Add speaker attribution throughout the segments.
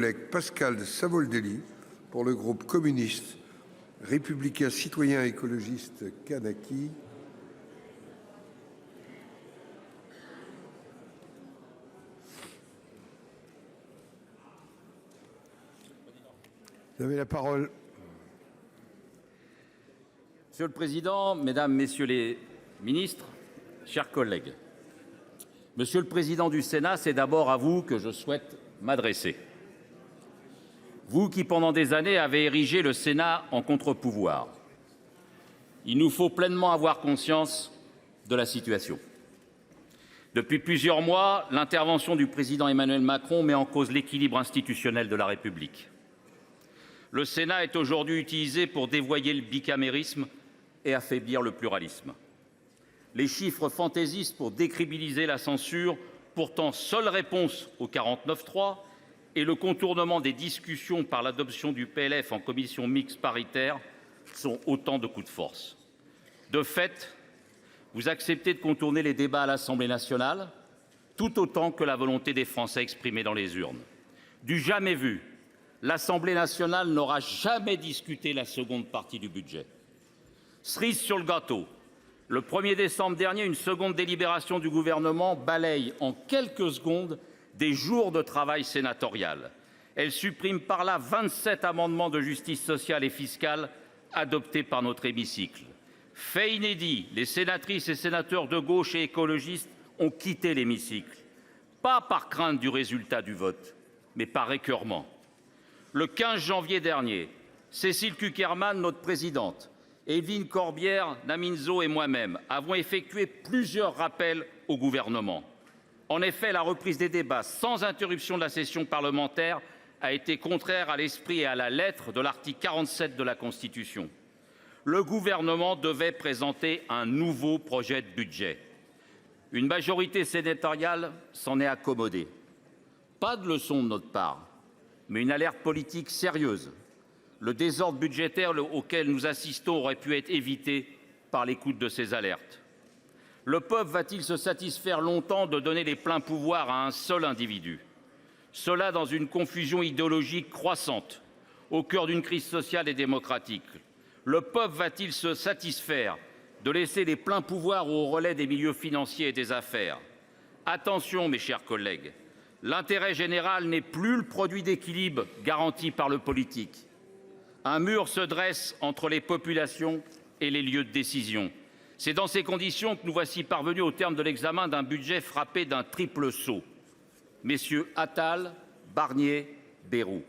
Speaker 1: Collègue Pascal Savoldelli pour le groupe communiste, républicain, citoyen et écologiste Kanaki. Vous avez la parole.
Speaker 2: Monsieur le Président, Mesdames, Messieurs les ministres, chers collègues, Monsieur le Président du Sénat, c'est d'abord à vous que je souhaite m'adresser. Vous qui, pendant des années, avez érigé le Sénat en contre-pouvoir. Il nous faut pleinement avoir conscience de la situation. Depuis plusieurs mois, l'intervention du président Emmanuel Macron met en cause l'équilibre institutionnel de la République. Le Sénat est aujourd'hui utilisé pour dévoyer le bicamérisme et affaiblir le pluralisme. Les chiffres fantaisistes pour décrédibiliser la censure, pourtant seule réponse au 49.3, et le contournement des discussions par l'adoption du PLF en commission mixte paritaire sont autant de coups de force. De fait, vous acceptez de contourner les débats à l'Assemblée nationale, tout autant que la volonté des Français exprimée dans les urnes. Du jamais vu, l'Assemblée nationale n'aura jamais discuté la seconde partie du budget. Cerise sur le gâteau, le 1er décembre dernier, une seconde délibération du gouvernement balaye en quelques secondes des jours de travail sénatorial. Elle supprime par là 27 amendements de justice sociale et fiscale adoptés par notre hémicycle. Fait inédit, les sénatrices et sénateurs de gauche et écologistes ont quitté l'hémicycle, pas par crainte du résultat du vote, mais par écœurement. Le 15 janvier dernier, Cécile Cukierman, notre présidente, Évelyne Corbière, Naminzo et moi-même avons effectué plusieurs rappels au gouvernement. En effet, la reprise des débats sans interruption de la session parlementaire a été contraire à l'esprit et à la lettre de l'article 47 de la Constitution. Le gouvernement devait présenter un nouveau projet de budget. Une majorité sénatoriale s'en est accommodée. Pas de leçon de notre part, mais une alerte politique sérieuse. Le désordre budgétaire auquel nous assistons aurait pu être évité par l'écoute de ces alertes. Le peuple va-t-il se satisfaire longtemps de donner les pleins pouvoirs à un seul individu? Cela dans une confusion idéologique croissante, au cœur d'une crise sociale et démocratique. Le peuple va-t-il se satisfaire de laisser les pleins pouvoirs au relais des milieux financiers et des affaires? Attention, mes chers collègues, l'intérêt général n'est plus le produit d'équilibre garanti par le politique. Un mur se dresse entre les populations et les lieux de décision. C'est dans ces conditions que nous voici parvenus au terme de l'examen d'un budget frappé d'un triple saut. Messieurs Attal, Barnier, Bayrou.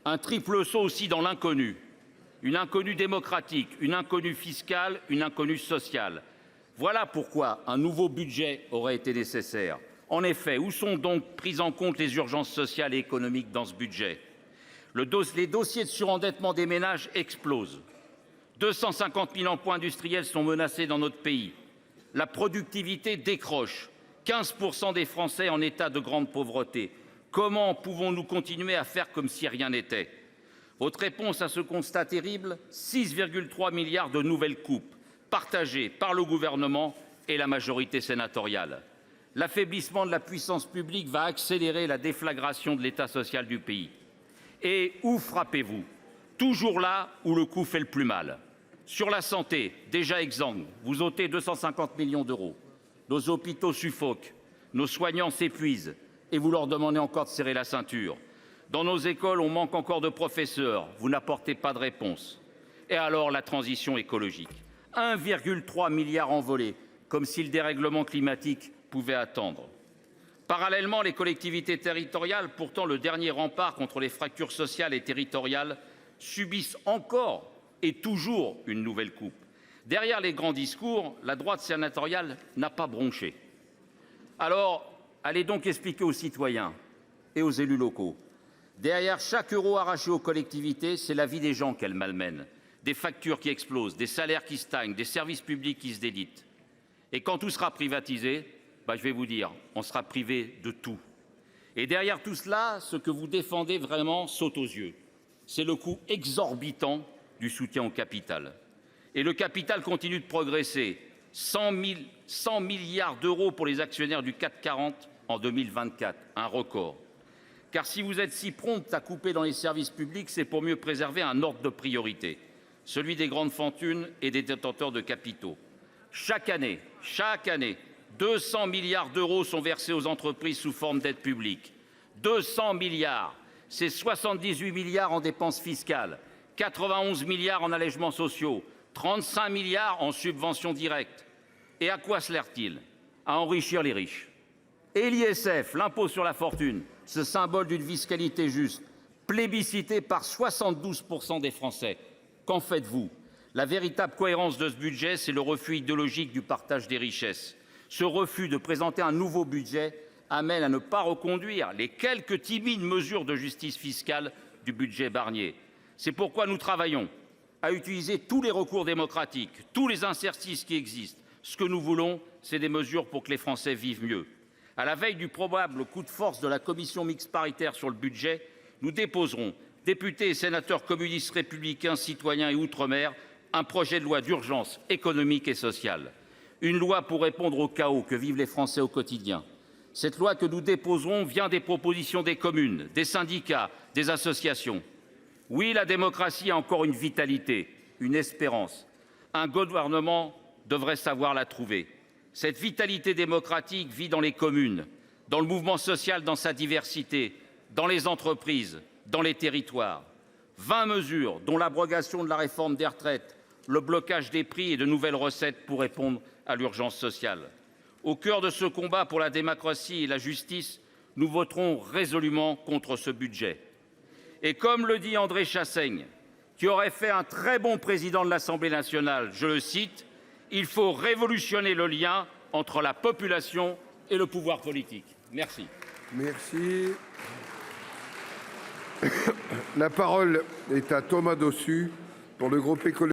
Speaker 2: Un triple saut aussi dans l'inconnu. Une inconnue démocratique, une inconnue fiscale, une inconnue sociale. Voilà pourquoi un nouveau budget aurait été nécessaire. En effet, où sont donc prises en compte les urgences sociales et économiques dans ce budget? Les dossiers de surendettement des ménages explosent. 250 000 emplois industriels sont menacés dans notre pays. La productivité décroche. 15% des Français en état de grande pauvreté. Comment pouvons-nous continuer à faire comme si rien n'était? Votre réponse à ce constat terrible, 6,3 milliards de nouvelles coupes, partagées par le gouvernement et la majorité sénatoriale. L'affaiblissement de la puissance publique va accélérer la déflagration de l'état social du pays. Et où frappez-vous? Toujours là où le coup fait le plus mal. Sur la santé, déjà exsangue, vous ôtez 250 millions d'euros. Nos hôpitaux suffoquent, nos soignants s'épuisent et vous leur demandez encore de serrer la ceinture. Dans nos écoles, on manque encore de professeurs, vous n'apportez pas de réponse. Et alors la transition écologique, 1,3 milliard envolé, comme si le dérèglement climatique pouvait attendre. Parallèlement, les collectivités territoriales, pourtant le dernier rempart contre les fractures sociales et territoriales, subissent encore et toujours une nouvelle coupe. Derrière les grands discours, la droite sénatoriale n'a pas bronché. Alors, allez donc expliquer aux citoyens et aux élus locaux. Derrière chaque euro arraché aux collectivités, c'est la vie des gens qu'elle malmène. Des factures qui explosent, des salaires qui stagnent, des services publics qui se délitent. Et quand tout sera privatisé, je vais vous dire, on sera privé de tout. Et derrière tout cela, ce que vous défendez vraiment saute aux yeux. C'est le coût exorbitant du soutien au capital. Et le capital continue de progresser. 100 milliards d'euros pour les actionnaires du CAC 40 en 2024, un record. Car si vous êtes si prompte à couper dans les services publics, c'est pour mieux préserver un ordre de priorité, celui des grandes fortunes et des détenteurs de capitaux. Chaque année, 200 milliards d'euros sont versés aux entreprises sous forme d'aide publique. 200 milliards, c'est 78 milliards en dépenses fiscales, 91 milliards en allègements sociaux, 35 milliards en subventions directes. Et à quoi sert-il? À enrichir les riches. Et l'ISF, l'impôt sur la fortune, ce symbole d'une fiscalité juste, plébiscité par 72% des Français. Qu'en faites-vous? La véritable cohérence de ce budget, c'est le refus idéologique du partage des richesses. Ce refus de présenter un nouveau budget amène à ne pas reconduire les quelques timides mesures de justice fiscale du budget Barnier. C'est pourquoi nous travaillons à utiliser tous les recours démocratiques, tous les interstices qui existent. Ce que nous voulons, c'est des mesures pour que les Français vivent mieux. À la veille du probable coup de force de la commission mixte paritaire sur le budget, nous déposerons, députés et sénateurs communistes, républicains, citoyens et outre-mer, un projet de loi d'urgence économique et sociale. Une loi pour répondre au chaos que vivent les Français au quotidien. Cette loi que nous déposerons vient des propositions des communes, des syndicats, des associations. Oui, la démocratie a encore une vitalité, une espérance. Un gouvernement devrait savoir la trouver. Cette vitalité démocratique vit dans les communes, dans le mouvement social dans sa diversité, dans les entreprises, dans les territoires. 20 mesures, dont l'abrogation de la réforme des retraites, le blocage des prix et de nouvelles recettes pour répondre à l'urgence sociale. Au cœur de ce combat pour la démocratie et la justice, nous voterons résolument contre ce budget. Et comme le dit André Chassaigne, qui aurait fait un très bon président de l'Assemblée nationale, je le cite, « Il faut révolutionner le lien entre la population et le pouvoir politique ». Merci.
Speaker 1: Merci. La parole est à Thomas Dossus pour le groupe écologiste.